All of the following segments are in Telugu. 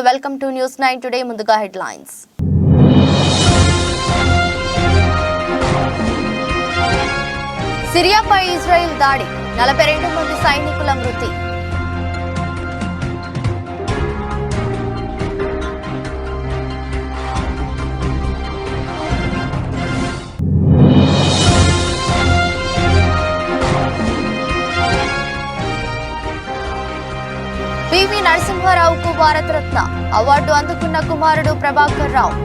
Welcome to news 9 today. ముందుగా హెడ్లైన్స్. సిరియాపై ఇజ్రాయెల్ దాడి, 42 మంది సైనికుల మృతి. పివి నరసింహారావుకు భారతరత్న అవార్డు అందుకున్న కుమారుడు ప్రభాకర్ రావు.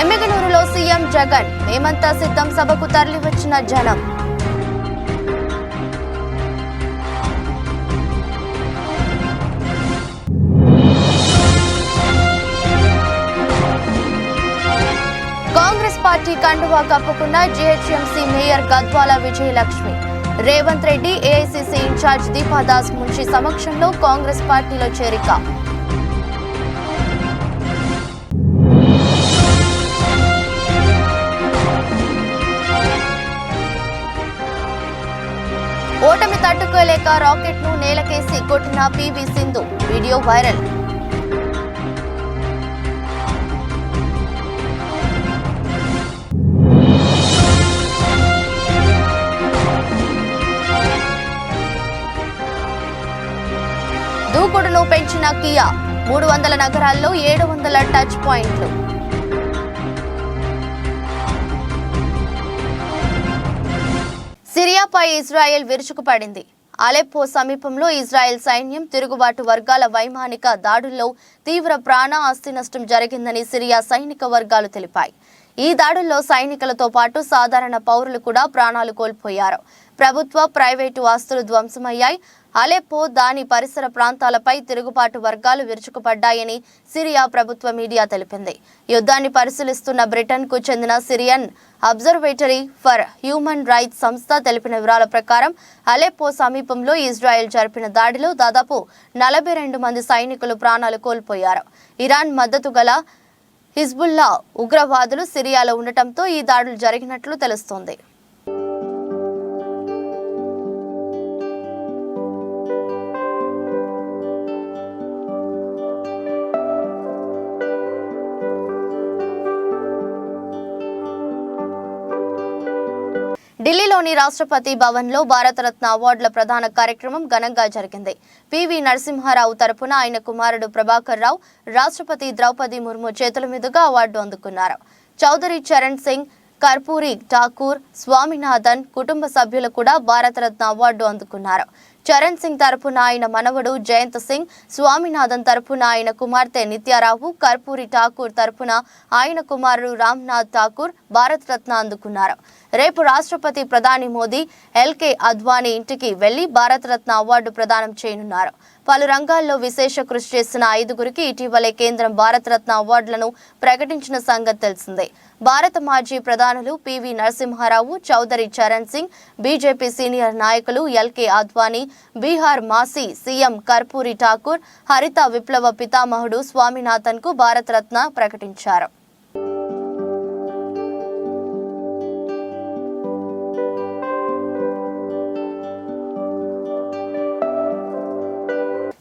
ఎమ్మిగనూరులో సీఎం జగన్, మేమంతా సిద్ధం సభకు తరలివచ్చిన జనం. కాంగ్రెస్ పార్టీ కండువా కప్పుకున్న GHMC mayor Gadwal Vijayalakshmi. Revanth Reddy, AICC incharge Deepa Das Munshi సమక్షంలో కాంగ్రెస్ పార్టీలో చేరిక. ఓటమి తట్టుకోలేక రాకెట్ ను నేలకేసి కొట్టిన పీవీ సింధు, వీడియో వైరల్. దూకుడును పెంచిన కియా, 300 నగరాల్లో 700 టచ్ పాయింట్లు. సిరియాపై ఇజ్రాయెల్ విరుచుకుపడింది. అలెప్పో సమీపంలో ఇజ్రాయెల్ సైన్యం తిరుగుబాటు వర్గాల వైమానిక దాడుల్లో తీవ్ర ప్రాణ ఆస్తి నష్టం జరిగిందని సిరియా సైనిక వర్గాలు తెలిపాయి. ఈ దాడుల్లో సైనికులతో పాటు సాధారణ పౌరులు కూడా ప్రాణాలు కోల్పోయారు. ప్రభుత్వ, ప్రైవేటు ఆస్తులు ధ్వంసమయ్యాయి. అలెప్పో, దాని పరిసర ప్రాంతాలపై తిరుగుబాటు వర్గాలు విరుచుకుపడ్డాయని సిరియా ప్రభుత్వ మీడియా తెలిపింది. యుద్ధాన్ని పరిశీలిస్తున్న బ్రిటన్కు చెందిన Syrian observatory for human rights సంస్థ తెలిపిన వివరాల ప్రకారం అలెప్పో సమీపంలో ఇజ్రాయెల్ జరిపిన దాడిలో దాదాపు 42 మంది సైనికులు ప్రాణాలు కోల్పోయారు. ఇరాన్ మద్దతు గల హిజ్బుల్లా ఉగ్రవాదులు సిరియాలో ఉండటంతో ఈ దాడులు జరిగినట్లు తెలుస్తోంది. ఢిల్లీలోని రాష్ట్రపతి భవన్లో భారతరత్న అవార్డుల ప్రధాన కార్యక్రమం ఘనంగా జరిగింది. పివి నరసింహారావు తరపున ఆయన కుమారుడు ప్రభాకర్ రావు రాష్ట్రపతి ద్రౌపది ముర్ము చేతుల మీదుగా అవార్డు అందుకున్నారు. చౌదరి చరణ్ సింగ్, కర్పూరి ఠాకూర్, స్వామినాథన్ కుటుంబ సభ్యులు కూడా భారతరత్న అవార్డు అందుకున్నారు. చరణ్ సింగ్ తరపున ఆయన మనవడు జయంత్ సింగ్, స్వామినాథన్ తరపున ఆయన కుమార్తె నిత్యారావు, కర్పూరి ఠాకూర్ తరపున ఆయన కుమారుడు రామ్నాథ్ ఠాకూర్ భారతరత్న అందుకున్నారు. రేపు రాష్ట్రపతి ప్రధాని మోదీ ఎల్కే అద్వానీ ఇంటికి వెళ్లి భారతరత్న అవార్డు ప్రదానం చేయనున్నారు. పలు రంగాల్లో విశేష కృషి చేసిన 5గురికి ఇటీవలే కేంద్రం భారతరత్న అవార్డులను ప్రకటించిన సంగతి తెలిసిందే. భారత మాజీ ప్రధానులు పివి నరసింహారావు, చౌదరి చరణ్ సింగ్, బీజేపీ సీనియర్ నాయకులు ఎల్కే అద్వానీ, బీహార్ మాజీ సీఎం కర్పూరి ఠాకూర్, హరిత విప్లవ పితామహుడు స్వామినాథన్ కు భారతరత్న ప్రకటించారు.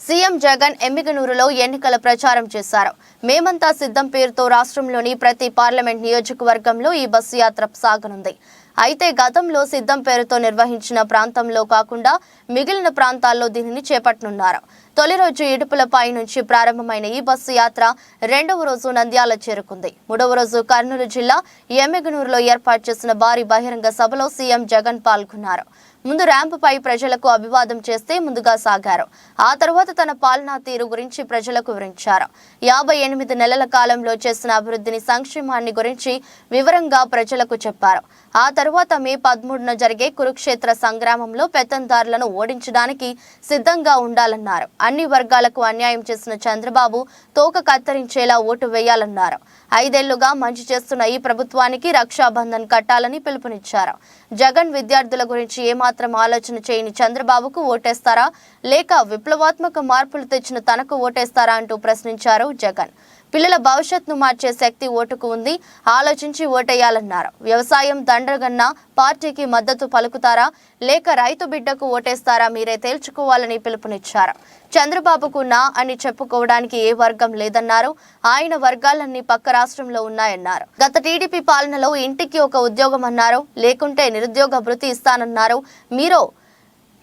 సీఎం జగన్ ఎమ్మిగనూరులో ఎన్నికల ప్రచారం చేశారు. మేమంతా సిద్ధం పేరుతో రాష్ట్రంలోని ప్రతి పార్లమెంట్ నియోజకవర్గంలో ఈ బస్సు యాత్ర సాగనుంది. అయితే గతంలో సిద్ధం పేరుతో నిర్వహించిన ప్రాంతంలో కాకుండా మిగిలిన ప్రాంతాల్లో దీనిని చేపట్టనున్నారు. తొలి రోజు ఇడుపులపై నుంచి ప్రారంభమైన ఈ బస్సు యాత్ర 2వ రోజు నంద్యాల చేరుకుంది. 3వ రోజు కర్నూలు జిల్లా ఎమ్మిగనూరులో ఏర్పాటు చేసిన భారీ బహిరంగ సభలో సీఎం జగన్ పాల్గొన్నారు. ముందు ర్యాంపుపై ప్రజలకు అభివాదం చేస్తే ముందుగా సాగారు. ఆ తర్వాత తన పాలనా తీరు గురించి ప్రజలకు వివరించారు. 58 నెలల కాలంలో చేసిన అభివృద్ధిని, సంక్షేమాన్ని గురించి వివరంగా ప్రజలకు చెప్పారు. ఆ తర్వాత మే 13న జరిగే కురుక్షేత్ర సంగ్రామంలో పెత్తందారులను ఓడించడానికి సిద్ధంగా ఉండాలన్నారు. అన్ని వర్గాలకు అన్యాయం చేసిన చంద్రబాబు తోక కత్తిరించేలా ఓటు వేయాలన్నారు. 5 ఏళ్లుగా మంచి చేస్తున్న ఈ ప్రభుత్వానికి రక్షాబంధన్ కట్టాలని పిలుపునిచ్చారు. జగన్ విద్యార్థుల గురించి ఏమాత్రం ఆలోచన చేయని చంద్రబాబుకు ఓటేస్తారా లేక విప్లవాత్మక మార్పులు తెచ్చిన తనకు ఓటేస్తారా అంటూ ప్రశ్నించారు జగన్. పిల్లల భవిష్యత్తును మార్చే శక్తి ఓటుకు ఉంది, ఆలోచించి ఓటేయాలన్నారు. వ్యవసాయం దండగన్న పార్టీకి మద్దతు పలుకుతారా లేక రైతు బిడ్డకు ఓటేస్తారా మీరే తేల్చుకోవాలని పిలుపునిచ్చారు. చంద్రబాబుకు నా అని చెప్పుకోవడానికి ఏ వర్గం లేదన్నారు. ఆయన వర్గాలన్నీ పక్క రాష్ట్రంలో ఉన్నాయన్నారు. గత టీడీపీ పాలనలో ఇంటికి ఒక ఉద్యోగం అన్నారు, లేకుంటే నిరుద్యోగ భృతి ఇస్తానన్నారు. మీరు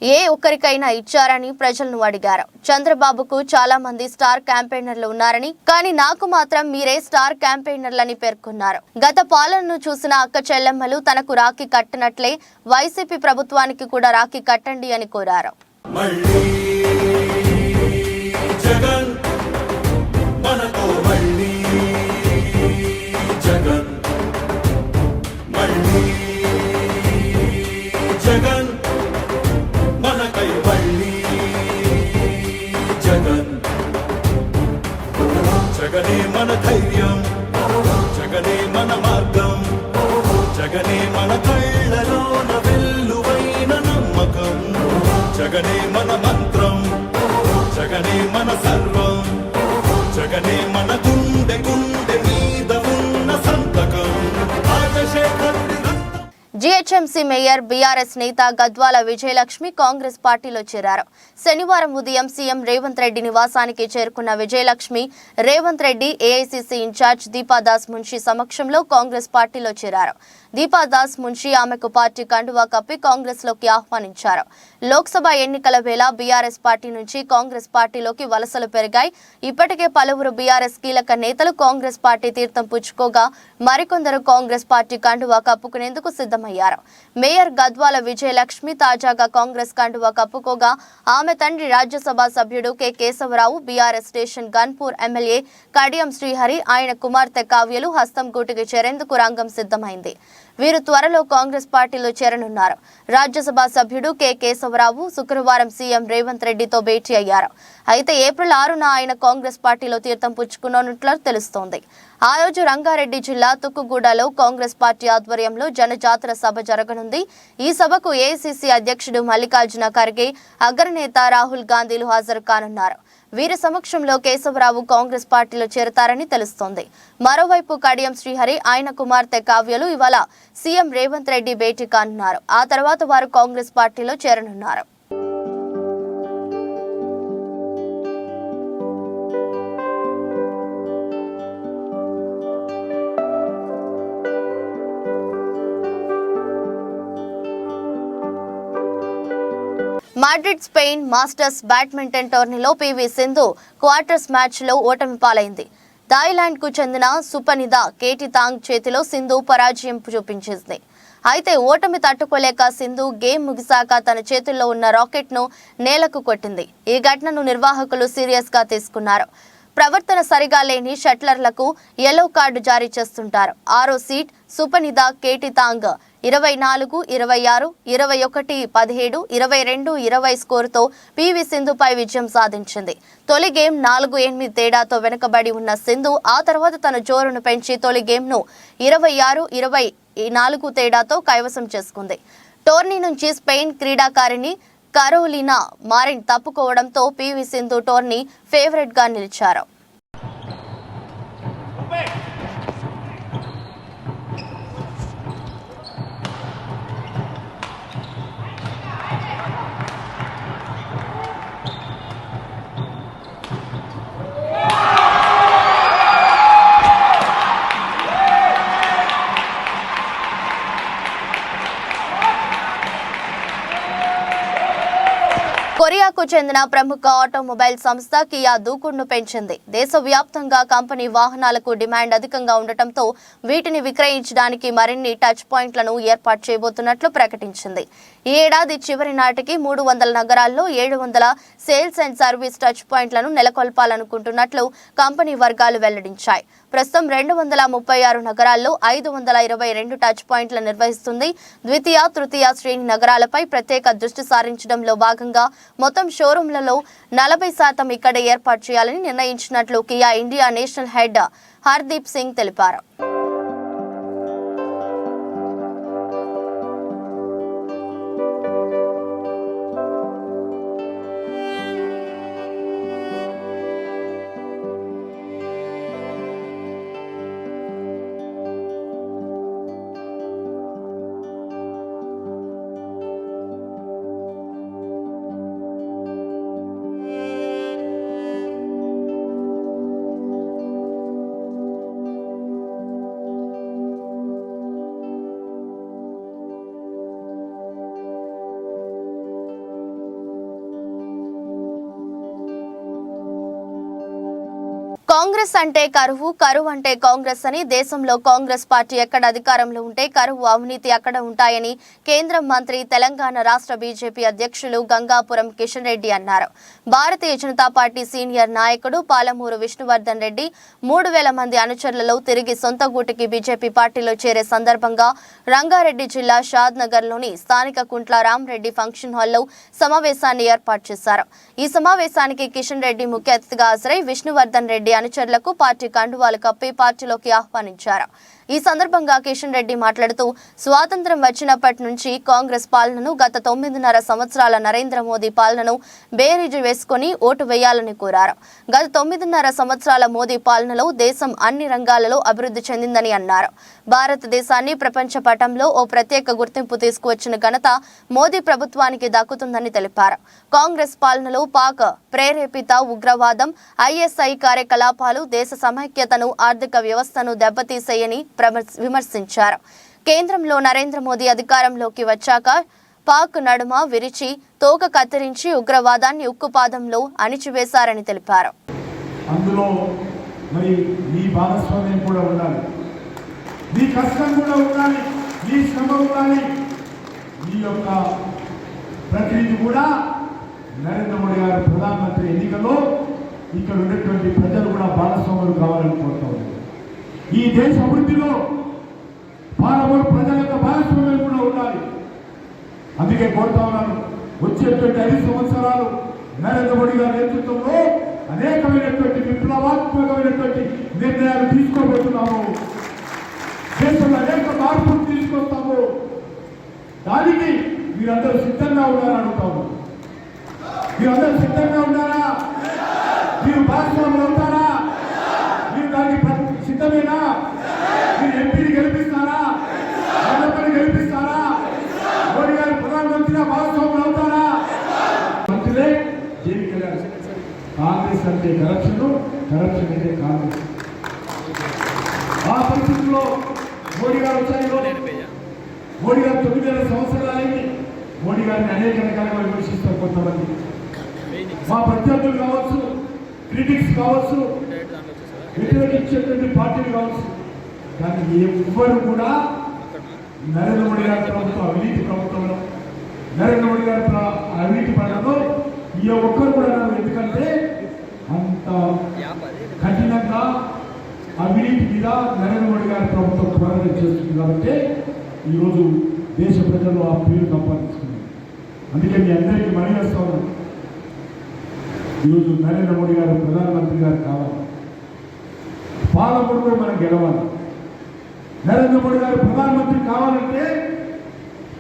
ఏ ఒక్కరికైనా ఇచ్చారని ప్రజలను అడిగారు. చంద్రబాబుకు చాలా మంది స్టార్ క్యాంపెయినర్లు ఉన్నారని, కానీ నాకు మాత్రం మీరే స్టార్ క్యాంపెయినర్లని పేర్కొన్నారు. గత పాలనను చూసిన అక్క చెల్లెమ్మలు తనకు రాఖీ కట్టినట్లే వైసీపీ ప్రభుత్వానికి కూడా రాఖీ కట్టండి అని కోరారు. జగనే మన ధైర్యం, జగనే మన మార్గం, జగనే మన కళ్ళలోన వెల్లువైన నమ్మకం, జగనే మన మంత్రం, జగనే మన సర్వం, జగనే మన గుండె గుండె మీద ఉన్న సంతకం. రాజశేఖరుడి జీహెచ్ఎంసీ మేయర్ బీఆర్ఎస్ నేత గద్వాల విజయలక్ష్మి కాంగ్రెస్ పార్టీలో చేరారు. శనివారం ఉదయం సీఎం రేవంత్ రెడ్డి నివాసానికి చేరుకున్న విజయలక్ష్మి రేవంత్ రెడ్డి, ఏఐసీసీ ఇన్ఛార్జ్ దీపాదాస్ మున్షి సమక్షంలో కాంగ్రెస్ పార్టీలో చేరారు. దీపాదాస్ మున్షి ఆమెకు పార్టీ కండువా కప్పి కాంగ్రెస్ లోకి ఆహ్వానించారు. లోక్సభ ఎన్నికల వేళ బీఆర్ఎస్ పార్టీ నుంచి కాంగ్రెస్ పార్టీలోకి వలసలు పెరిగాయి. ఇప్పటికే పలువురు బీఆర్ఎస్ కీలక నేతలు కాంగ్రెస్ పార్టీ తీర్థం పుచ్చుకోగా మరికొందరు కాంగ్రెస్ పార్టీ కండువా కప్పుకునేందుకు సిద్ధమయ్యారు. మేయర్ గద్వాల విజయలక్ష్మి తాజాగా కాంగ్రెస్ కండువా కప్పుకోగా ఆమె తండ్రి రాజ్యసభ సభ్యుడు K Keshava Rao, BRS station Ghanpur MLA Kadiyam Srihari, ఆయన కుమార్తె కావ్యలు హస్తం గూటికి చేరేందుకు రంగం సిద్ధమైంది. వీరు త్వరలో కాంగ్రెస్ పార్టీలో చేరనున్నారు. రాజ్యసభ సభ్యుడు కె కేశవరావు శుక్రవారం సీఎం రేవంత్ రెడ్డితో భేటీ అయ్యారు. అయితే ఏప్రిల్ 6న ఆయన కాంగ్రెస్ పార్టీలో తీర్థం పుచ్చుకున్నట్లు తెలుస్తోంది. ఆ రోజు రంగారెడ్డి జిల్లా తుక్కుగూడలో కాంగ్రెస్ పార్టీ ఆధ్వర్యంలో జనజాతర సభ జరగనుంది. ఈ సభకు ఏఐసీసీ అధ్యక్షుడు మల్లికార్జున ఖర్గే, అగ్రనేత రాహుల్ గాంధీలు హాజరు కానున్నారు. వీరి సమక్షంలో కేశవరావు కాంగ్రెస్ పార్టీలో చేరతారని తెలుస్తోంది. మరోవైపు కడియం శ్రీహరి, ఆయన కుమార్తె కావ్యలు ఇవాళ సీఎం రేవంత్ రెడ్డి భేటీ కానున్నారు. ఆ తర్వాత వారు కాంగ్రెస్ పార్టీలో చేరనున్నారు. మాడ్రిడ్ స్పెయిన్ మాస్టర్స్ బ్యాడ్మింటన్ టోర్నీలో పీవీ సింధు క్వార్టర్స్ మ్యాచ్లో ఓటమి పాలైంది. థాయిలాండ్కు చెందిన సుపనిద కేటితాంగ్ చేతిలో సింధు పరాజయం చూపించింది. అయితే ఓటమి తట్టుకోలేక సింధు గేమ్ ముగిశాక తన చేతుల్లో ఉన్న రాకెట్ను నేలకు కొట్టింది. ఈ ఘటనను నిర్వాహకులు సీరియస్గా తీసుకున్నారు. ప్రవర్తన సరిగా లేని షట్లర్లకు యెల్లో కార్డు జారీ చేస్తుంటారు. 6వ సీడ్ సుపనిద కేటితాంగ్ 24, 26, 21, 17, 22, 20 స్కోరుతో పీవీ సింధుపై విజయం సాధించింది. తొలి గేమ్ 4-8 తేడాతో వెనుకబడి ఉన్న సింధు ఆ తర్వాత తన జోరును పెంచి తొలి గేమ్ను 26, 24 తేడాతో కైవసం చేసుకుంది. టోర్నీ నుంచి స్పెయిన్ క్రీడాకారిణి కరోలినా మారిన్ తప్పుకోవడంతో పీవీ సింధు టోర్నీ ఫేవరెట్ గా నిలిచారు. కొరియాకు చెందిన ప్రముఖ ఆటోమొబైల్ సంస్థ కియా దూకుడును పెంచింది. దేశవ్యాప్తంగా కంపెనీ వాహనాలకు డిమాండ్ అధికంగా ఉండటంతో వీటిని విక్రయించడానికి మరిన్ని టచ్ పాయింట్లను ఏర్పాటు చేయబోతున్నట్లు ప్రకటించింది. ఈ ఏడాది చివరి నాటికి 300 నగరాల్లో 700 సేల్స్ అండ్ సర్వీస్ టచ్ పాయింట్లను నెలకొల్పాలనుకుంటున్నట్లు కంపెనీ వర్గాలు వెల్లడించాయి. ప్రస్తుతం 236 నగరాల్లో 522 టచ్ పాయింట్లు నిర్వహిస్తుంది. ద్వితీయ, తృతీయ శ్రేణి నగరాలపై ప్రత్యేక దృష్టి సారించడంలో భాగంగా మొత్తం షోరూంలలో 40% ఇక్కడే ఏర్పాటు చేయాలని నిర్ణయించినట్లు Kia India national head Hardeep Singh తెలిపారు. కాంగ్రెస్ అంటే కరువు, కరువు అంటే కాంగ్రెస్ అని, దేశంలో కాంగ్రెస్ పార్టీ ఎక్కడ అధికారంలో ఉంటే కరువు, అవినీతి అక్కడ ఉంటాయని కేంద్ర మంత్రి, తెలంగాణ రాష్ట్ర బీజేపీ అధ్యక్షులు గంగాపురం కిషన్ రెడ్డి అన్నారు. భారతీయ జనతా పార్టీ సీనియర్ నాయకుడు పాలమూరు విష్ణువర్ధన్ రెడ్డి 3,000 మంది అనుచరులలో తిరిగి సొంత గూటికి బీజేపీ పార్టీలో చేరే సందర్భంగా రంగారెడ్డి జిల్లా షాద్ నగర్లోని స్థానిక కుంట్ల రామరెడ్డి ఫంక్షన్ హాల్లో సమావేశాన్ని ఏర్పాటు చేశారు. ఈ సమావేశానికి కిషన్ రెడ్డి ముఖ్య అతిథిగా హాజరై విష్ణువర్ధన్ రెడ్డి అనుచరులకు పార్టీ కండువాలు కప్పి పార్టీలోకి ఆహ్వానించారు. ఈ సందర్భంగా కిషన్ రెడ్డి మాట్లాడుతూ, స్వాతంత్ర్యం వచ్చినప్పటి నుంచి కాంగ్రెస్ పాలనను, గత 9.5 సంవత్సరాల నరేంద్ర మోదీ పాలనను బేరీజు వేసుకుని ఓటు వేయాలని కోరారు. గత 9.5 సంవత్సరాల మోదీ పాలనలో దేశం అన్ని రంగాలలో అభివృద్ధి చెందిందని అన్నారు. భారతదేశాన్ని ప్రపంచ పటంలో ఓ ప్రత్యేక గుర్తింపు తీసుకువచ్చిన ఘనత మోదీ ప్రభుత్వానికి దక్కుతుందని తెలిపారు. కాంగ్రెస్ పాలనలో పాక్ ప్రేరేపిత ఉగ్రవాదం, ఐఎస్ఐ కార్యకలాపాలు దేశ సమైక్యతను, ఆర్థిక వ్యవస్థను దెబ్బతీసేయని విమర్శించారు. కేంద్రంలో నరేంద్ర మోదీ అధికారంలోకి వచ్చాక పాక్ నడుమ విరిచి తోక కత్తిరించి ఉగ్రవాదాన్ని ఉక్కుపాదంలో అణిచివేశారని తెలిపారు. అందులో మరి మీ భాగస్వామ్యం కూడా ఉండాలి, మీ కష్టం కూడా ఉండాలి, మీ శ్రమ ఉండాలి. మీ యొక్క ప్రతినిధి కూడా నరేంద్ర మోడీ గారు ప్రధానమంత్రి ఎన్నికల్లో ఇక్కడ ఉన్నటువంటి ప్రజలు కూడా భాగస్వాములు కావాలని కోరుతా ఉన్నారు. ఈ దేశ అభివృద్ధిలో పాలమూరు ప్రజల యొక్క భాగస్వామ్యం కూడా ఉండాలి. అందుకే కోరుతా ఉన్నాను, వచ్చేటువంటి 5 సంవత్సరాలు నరేంద్ర మోడీ గారి నేతృత్వంలో అనేకమైనటువంటి విప్లవాత్మకమైనటువంటి నిర్ణయాలు తీసుకోబోతున్నాము. దేశంలో అనేక మార్పులు తీసుకొస్తాము. దానికి మీరందరూ సిద్ధంగా ఉన్నారని అడుగుతాము. మీరందరూ సిద్ధంగా ఉన్నారా? మీరు భాగస్వాములు అవుతారా? మీరు దానికి సిద్ధమేనా? మీరు ఎంపీని గెలిపిస్తారా? మంత్రిని గెలిపిస్తారా? మోడీ గారు ప్రధానమంత్రిగా భాగస్వాములు అవుతారా? మంత్రులే జైలుకి వెళ్ళారు. కాంగ్రెస్ అంటే కరప్షన్, కరప్షన్ అంటే కాంగ్రెస్. ఆ పరిస్థితుల్లో మోడీ గారు వచ్చారు. మోడీ గారు 9 సంవత్సరాలైంది. మోడీ గారిని అనేక రకాలుగా విమర్శిస్తారు కొంతమంది. మా ప్రత్యర్థులు కావచ్చు, క్రిటిక్స్ కావచ్చు, వ్యతిరేకించేటువంటి పార్టీలు కావచ్చు. కానీ ఎవ్వరు కూడా నరేంద్ర మోడీ గారి ప్రభుత్వం అవినీతి ప్రభుత్వంలో, నరేంద్ర మోడీ గారి అవినీతి పనులలో ఈ ఒక్కరు కూడా ఎందుకంటే అంత కఠినంగా అవినీతి మీద నరేంద్ర మోడీ గారి ప్రభుత్వం పోరాటం చేస్తుంది. కాబట్టి ఈరోజు దేశ ప్రజలు ఆ పేరు సంపాదించుకున్నారు. అందుకే మీ అందరికీ మనవి చేస్తా ఉన్నాను, ఈరోజు నరేంద్ర మోడీ గారు ప్రధానమంత్రి గారు కావాలి. పాలమూరులో మనం గెలవాలి. నరేంద్ర మోడీ గారు ప్రధానమంత్రి కావాలంటే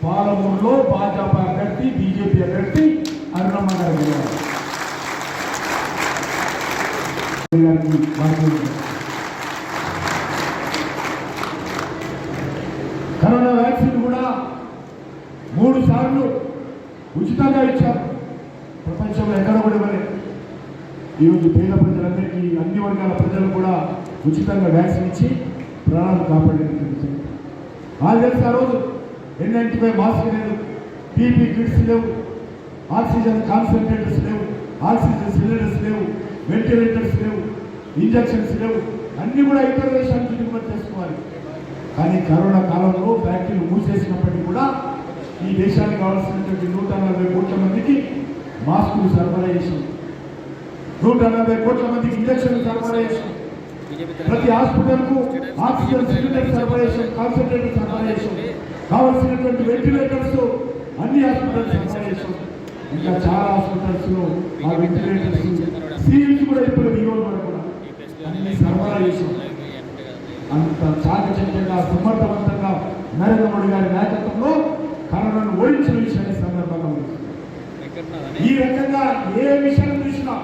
పాలమూరులో భాజపా అభ్యర్థి, బీజేపీ అభ్యర్థి అరుణమ్మ గారు గెలవాలి. కరోనా వ్యాక్సిన్ కూడా 3 సార్లు ఉచితంగా ఇచ్చారు. ప్రపంచంలో ఎక్కడ కూడా ఇవ్వలేదు. ఈరోజు పేద ప్రజలందరికీ, అన్ని వర్గాల ప్రజలు కూడా ఉచితంగా వ్యాక్సిన్ ఇచ్చి ప్రాణాలు కాపాడేది. తెలుసు ఆ రోజు N95 మాస్క్ లేదు, పీపీ కిట్స్ లేవు, ఆక్సిజన్ కాన్సన్ట్రేటర్స్ లేవు, ఆక్సిజన్ సిలిండర్స్ లేవు, వెంటిలేటర్స్ లేవు, ఇంజక్షన్స్ లేవు. అన్నీ కూడా ఇతర దేశానికి దిగుమతి చేసుకోవాలి. కానీ కరోనా కాలంలో ఫ్యాక్టరీలు మూసేసినప్పటికీ కూడా ఈ దేశానికి కావాల్సినటువంటి 140 కోట్ల మందికి మాస్కులు సరఫరా చేసాం, 140 కోట్ల మందికి ఇంజక్షన్లు సరఫరా చేసాం, ప్రతి హాస్పిటల్కు ఆక్సిజన్ సిలిండర్ సరఫరా చేసాం, కాన్సన్ట్రేటర్ సరఫరా చేసాం, కావాల్సినటువంటి వెంటిలేటర్స్ అన్ని హాస్పిటల్స్ సరఫరా చేసాం. ఇంకా చాలా హాస్పిటల్స్ లో ఆ వెంటిలేటర్స్ సీల్స్ కూడా ఇప్పుడు ఈరోజు వరకు కూడా అన్ని సరఫరా చేసాం. అంత చాకచక్యంగా, సమర్థవంతంగా నరేంద్ర మోడీ గారి నాయకత్వంలో కరోనాను ఓడించిన విషయాన్ని సందర్భంగా ఈ రకంగా ఏ విషయం చూసినా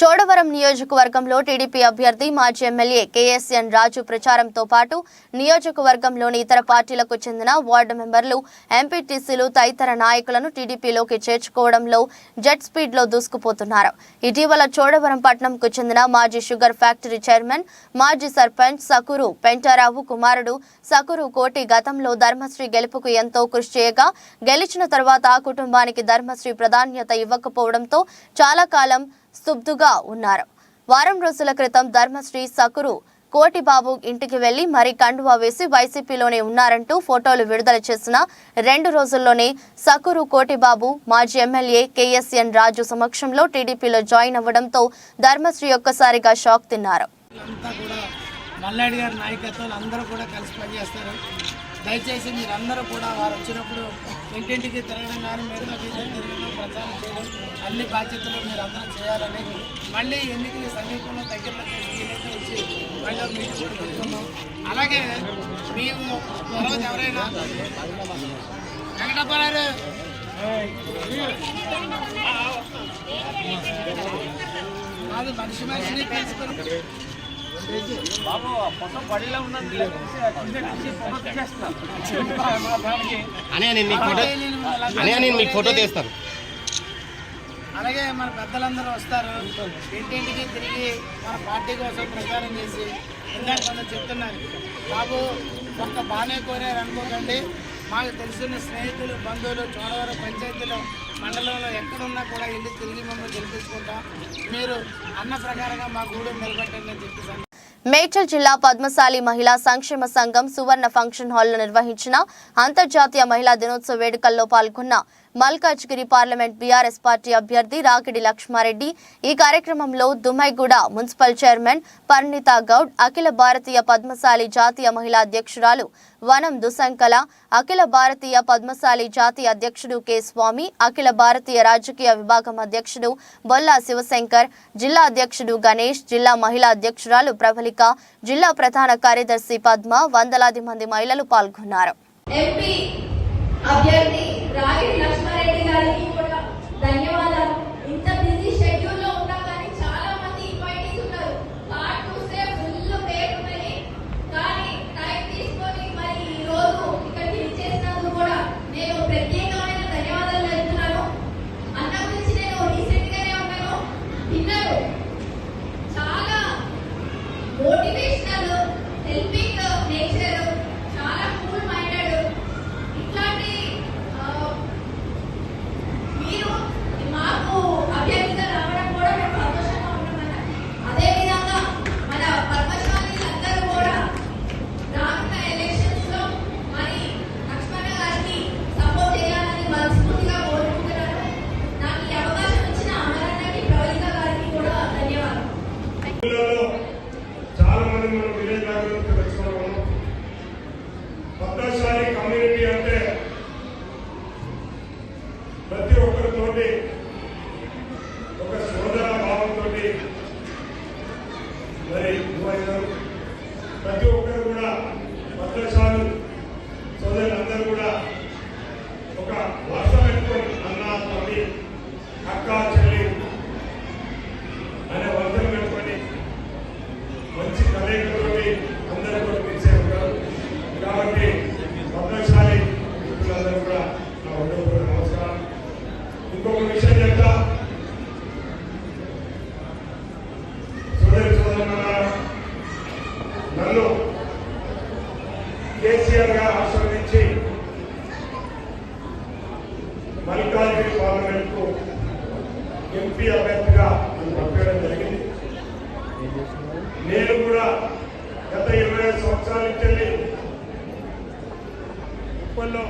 చోడవరం నియోజకవర్గంలో టీడీపీ అభ్యర్థి మాజీ ఎమ్మెల్యే కేఎస్ఎన్ రాజు ప్రచారంతో పాటు నియోజకవర్గంలోని ఇతర పార్టీలకు చెందిన వార్డు మెంబర్లు, ఎంపీటీసీలు తదితర నాయకులను టీడీపీలోకి చేర్చుకోవడంలో జెట్ స్పీడ్లో దూసుకుపోతున్నారు. ఇటీవల చోడవరం పట్టణంకు చెందిన మాజీ షుగర్ ఫ్యాక్టరీ చైర్మన్, మాజీ సర్పంచ్ సకురు పెంటారావు కుమారుడు సకురు కోటి గతంలో ధర్మశ్రీ గెలుపుకు ఎంతో కృషి చేయగా గెలిచిన తర్వాత ఆ కుటుంబానికి ధర్మశ్రీ ప్రాధాన్యత ఇవ్వకపోవడంతో చాలా కాలం స్తబ్దుగా ఉన్నారు. వారం రోజుల క్రితం ధర్మశ్రీ సకురు కోటిబాబు ఇంటికి వెళ్లి మరీ కండువా వేసి వైసీపీలోనే ఉన్నారంటూ ఫోటోలు విడుదల చేసిన 2 రోజుల్లోనే సకురు కోటిబాబు మాజీ ఎమ్మెల్యే కేఎస్ఎన్ రాజు సమక్షంలో టీడీపీలో జాయిన్ అవ్వడంతో ధర్మశ్రీ ఒక్కసారిగా షాక్ తిన్నారు. మల్లాడి గారి నాయకత్వంలో అందరూ కూడా కలిసి పనిచేస్తారు. దయచేసి మీరందరూ కూడా వారు వచ్చినప్పుడు ఇంటింటికి తిరగడం కానీ మెరుగు తిరగడం ప్రచారం చేయడం అన్ని బాధ్యతలు మీరు అందరూ చేయాలని మళ్ళీ ఎన్నికల సమీపంలో దగ్గరలో వచ్చి మళ్ళీ మీటింగ్ కూడా పెట్టుకున్నాం. అలాగే మేము తర్వాత ఎవరైనా వెంకటపరారు కాదు మనిషిని తీసుకొని ఫోటో తీస్తాను. అలాగే మన పెద్దలందరూ వస్తారు, ఇంటింటికి తిరిగి మన పార్టీ కోసం ప్రచారం చేసి ఇందాక కొందరు చెప్తున్నారు, బాబు ఒక్క బాగానే కోరారు అనుకోకండి, మాకు తెలిసిన స్నేహితులు బంధువులు చోడవరం పంచాయతీలో మండలంలో ఎక్కడున్నా కూడా ఇల్లు తిరిగి మమ్మల్ని గెలిపించుకుంటాం, మీరు అన్న ప్రకారంగా మా గూడు నిలబెట్టండి అని చెప్పి. మేడ్చల్ జిల్లా పద్మశాలి మహిళా సంక్షేమ సంఘం సువర్ణ ఫంక్షన్ హాల్లో నిర్వహించిన అంతర్జాతీయ మహిళా దినోత్సవ వేడుకల్లో పాల్గొన్న మల్కాజ్గిరి పార్లమెంట్ బీఆర్ఎస్ పార్టీ అభ్యర్థి రాకిడి లక్ష్మారెడ్డి. ఈ కార్యక్రమంలో దుమ్మైగూడ మున్సిపల్ చైర్మన్ పరిణీతా గౌడ్, అఖిల భారతీయ పద్మశాలి జాతీయ మహిళా అధ్యక్షురాలు వనం దుసంకల, అఖిల భారతీయ పద్మశాలి జాతీయ అధ్యక్షుడు కె స్వామి, అఖిల భారతీయ రాజకీయ విభాగం అధ్యక్షుడు బొల్లా శివశంకర్, జిల్లా అధ్యక్షుడు గణేష్, జిల్లా మహిళా అధ్యక్షురాలు ప్రబలిక, జిల్లా ప్రధాన కార్యదర్శి పద్మ, వందలాది మంది మహిళలు పాల్గొన్నారు. ఎంపీ అభ్యర్థి రాగిడి లక్ష్మారెడ్డి గారికి కూడా ధన్యవాదాలు. ఇంత బిజీ షెడ్యూల్ లో ఉన్నా కానీ చాలా మంది ఇన్వైటీస్ ఉన్నారు. కార్డ్ చూస్తే ఫుల్ పేరు ఉన్నాయి, కానీ టైం తీసుకొని మరి ఈ రోజు ఇక్కడికి విచ్చేసినందుకు కూడా నేను ప్రత్యేకమైన ధన్యవాదాలు తెలుపుతున్నాను. అన్న గురించి నేను రీసెంట్ గానే ఉన్నాను, విన్నాను, చాలా మోటివేషనల్, హెల్పింగ్ నేచర్, చాలా కూల్ మైండెడ్. ఇట్లాంటి మీరు మాకు అభ్యర్థిగా రావడం కూడా మేము సంతోషంగా ఉన్నామన్న. అదేవిధంగా మన పద్మశాలీలందరూ కూడా రానున్న ఎలక్షన్స్ లో మరి లక్ష్మణ గారికి సపోర్ట్ చేయాలని మనస్ఫూర్తిగా కోరుకుంటున్నాను. నాకు ఈ అవకాశం ఇచ్చిన అమరన్నకి, ప్రవళిక గారికి కూడా ధన్యవాదాలు. చాలా మంది మనం విలేజ్ బ్యాక్గ్రౌండ్ తెలుసుకున్నాము. పద్మశాలి కమ్యూనిటీ అంటే ప్రతి ఒక్కరితోటి ఒక సోదర భావంతో మరి ప్రతి ఒక్కరు కూడా పద్మశాలి సోదరులందరూ కూడా ఒక వర్షం పెట్టుకొని అన్న తమ్మి అక్క చెల్లి అనే వర్షం పెట్టుకొని మంచి కలయికతోటి అందరితో పిలిచే ఉంటారు. కాబట్టి పద్మశాలి మిత్రులందరూ కూడా నా హృదయపూర్వక నమస్కారం. ఇంకొక విషయం చెప్తా, సోదరులారా, నన్ను కేసీఆర్ గారు ఆశీర్వదించి మల్కాజ్గిరి పార్లమెంట్ కు ఎంపీ అభ్యర్థిగా నన్ను పంపించడం జరిగింది. నేను కూడా గత 25 సంవత్సరాల నుంచి ఇప్పట్లో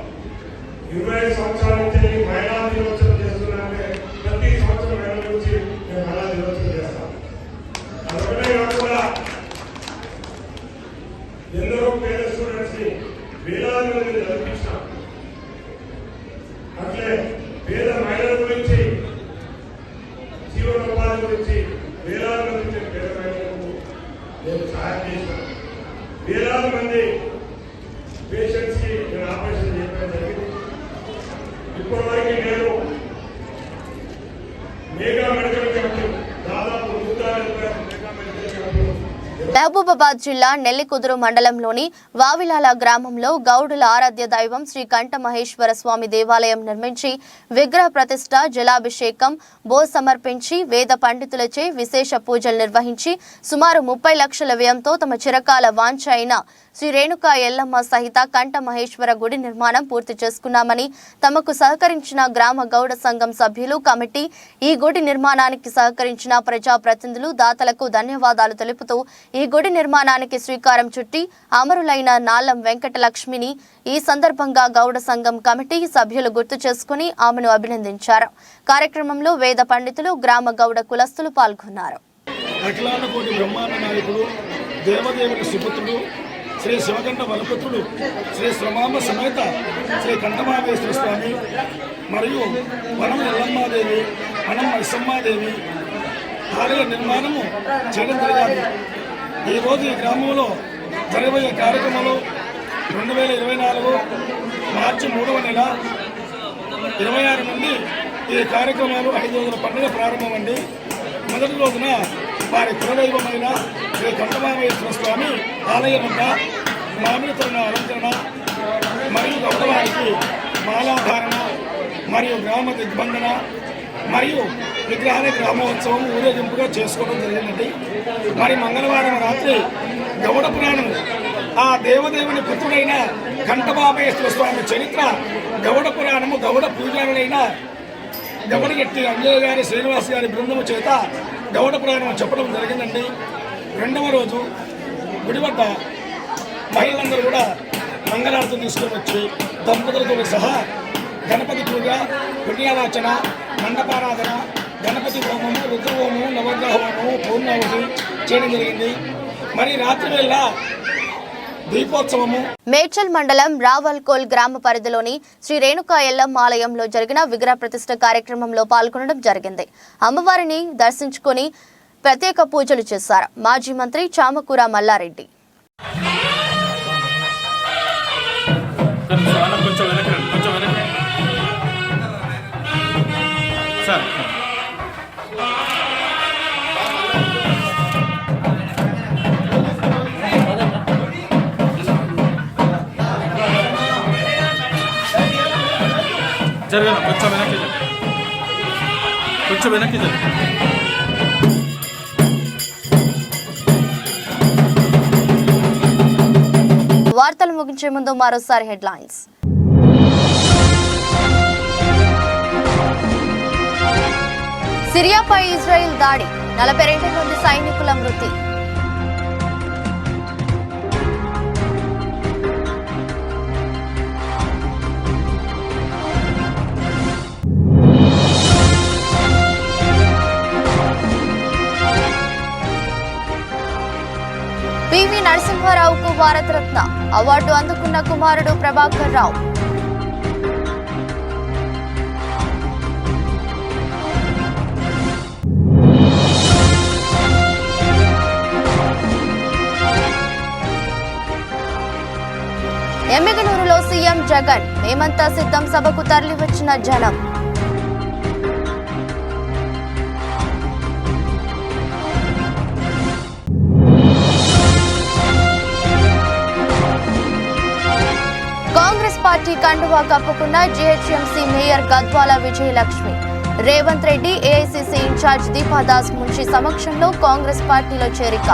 25 సంవత్సరాల నుంచి మహిళా దినోత్సవం చేస్తున్నానంటే ప్రతి సంవత్సరం మహిళల గురించి నేను మహిళా దినోత్సవం చేస్తాను. అదొకటే కాకుండా ఎందరో పేద స్టూడెంట్స్ ని వేలాది మందిని చదివించాం. అట్లే పేద మహిళల గురించి, జీవనోపాధి గురించి వేలాది మంది పేద మహిళలకు నేను సహాయం చేశాను. వేలాది మంది పేషెంట్స్ కి నేను ఆపరేషన్ చేయడం జరిగింది. ఇప్పటివరకు నేను మెగా మెడికల్ క్యాంపు దాదాపు 150 మెగా మెడికల్ క్యాంపు మహబూబాబాద్ జిల్లా నెల్లికుదురు మండలంలోని వావిలాల గ్రామంలో గౌడుల ఆరాధ్య దైవం శ్రీ కంఠ మహేశ్వర స్వామి దేవాలయం నిర్మించి విగ్రహ ప్రతిష్ఠ, జలాభిషేకం, బో సమర్పించి వేద పండితులచే విశేష పూజలు నిర్వహించి సుమారు 30 లక్షల వ్యయంతో తమ చిరకాల వాంఛ అయిన శ్రీ రేణుకా ఎల్లమ్మ సహిత కంఠ మహేశ్వర గుడి నిర్మాణం పూర్తి చేసుకున్నామని, తమకు సహకరించిన గ్రామ గౌడ సంఘం సభ్యులు, కమిటీ, ఈ గుడి నిర్మాణానికి సహకరించిన ప్రజాప్రతినిధులు, దాతలకు ధన్యవాదాలు తెలుపుతూ ఈ గుడి నిర్మాణానికి శ్రీకారం చుట్టి అమరులైన నాలం వెంకటలక్ష్మిని ఈ సందర్భంగా గౌడ సంఘం కమిటీ సభ్యులు గుర్తు చేసుకుని ఆమెను అభినందించారు. కార్యక్రమంలో వేద పండితులు, గ్రామ గౌడ కులస్తులు పాల్గొన్నారు. అఖిలాండ కోటి బ్రహ్మాండ నాయకుడు, దేవదేవుని సుపుత్రుడు, శ్రీ శివకంఠ బలపుత్రుడు, శ్రీ శ్రమాంబ సమేత శ్రీ కంఠమహేశ్వర స్వామి మరియు వనం ఎల్లమ్మాదేవి, వనం మైసమ్మాదేవి ఆలయ నిర్మాణము చేయడం జరిగింది. ఈరోజు ఈ గ్రామంలో జరగబోయే కార్యక్రమంలో 2024 మార్చి 3వ నెల 26 నుండి ఈ కార్యక్రమాలు 5 రోజుల పండుగ ప్రారంభమండి. మొదటి రోజున వారి కులదైవమైన శ్రీ కంఠమహేశ్వర స్వామి ఆలయం వద్ద మామిడి తోరణ అలంకరణ మరియు గౌరవానికి మాలాధారణ మరియు గ్రామ దిగ్బంధన మరియు విగ్రహానికి గ్రామోత్సవం ఊరేగింపుగా చేసుకోవడం జరిగిందండి. మరి మంగళవారం రాత్రి గౌడ పురాణం, ఆ దేవదేవుని పుత్రుడైన కంఠమహేశ్వర స్వామి చరిత్ర, గౌడ పురాణము, గౌడ పూజారులైన గౌడగట్టి అంజయ్య గారి, శ్రీనివాస్ గారి బృందము చేత గౌడ పురాణం చెప్పడం జరిగిందండి. రెండవ రోజు గుడి వద్ద మహిళలందరూ కూడా మంగళారతులు తీసుకొని వచ్చి దంపతులతో సహా గణపతి పూజ, పుణ్యావాచన, మండపారాధన, గణపతి హోమము, రుద్రహోమము, నవగ్రహ హోమము, పూర్ణావతి చేయడం జరిగింది. మరి రాత్రి వేళ దీపోత్సవము. మేడ్చల్ మండలం రావల్కోల్ గ్రామ పరిధిలోని శ్రీ రేణుకా ఎల్లమ్మ ఆలయంలో జరిగిన విగ్రహ ప్రతిష్ఠ కార్యక్రమంలో పాల్గొనడం జరిగింది. అమ్మవారిని దర్శించుకుని ప్రత్యేక పూజలు చేశారు. మాజీ మంత్రి చామకూర మల్లారెడ్డి. జరగనా కొంచెం వెనక్కి జరగ. వార్తలు ముగించే ముందు మరోసారి హెడ్లైన్స్. సిరియాపై ఇజ్రాయెల్ దాడి, 42 మంది సైనికుల మృతి. పివి నరసింహారావుకు భారతరత్న అవార్డు అందుకున్న కుమారుడు ప్రభాకర్ రావు. ఎమ్మిగనూరులో సీఎం జగన్, మేమంతా సిద్ధం సభకు తరలివచ్చిన జనం. కాంగ్రెస్ పార్టీ కండువా కప్పుకున్న GHMC mayor Gadwal Vijayalakshmi. Revanth Reddy, AICC incharge Deepa Das Munshi సమక్షంలో కాంగ్రెస్ పార్టీలో చేరిక.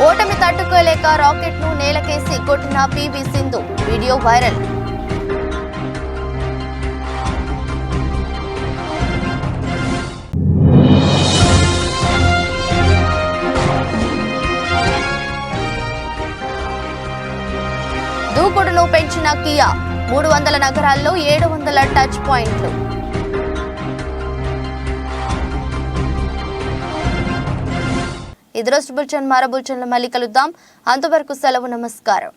ఓటమి తట్టుకోలేక రాకెట్ ను నేలకేసి కొట్టిన పీవీ సింధు, వీడియో వైరల్. దూకుడును పెంచిన కియా, 300 నగరాల్లో 700 టచ్ పాయింట్లు. ఇది రోజు బులెటిన్. మరో బులెటిన్లో మళ్ళీ కలుద్దాం. అంతవరకు సెలవు. నమస్కారం.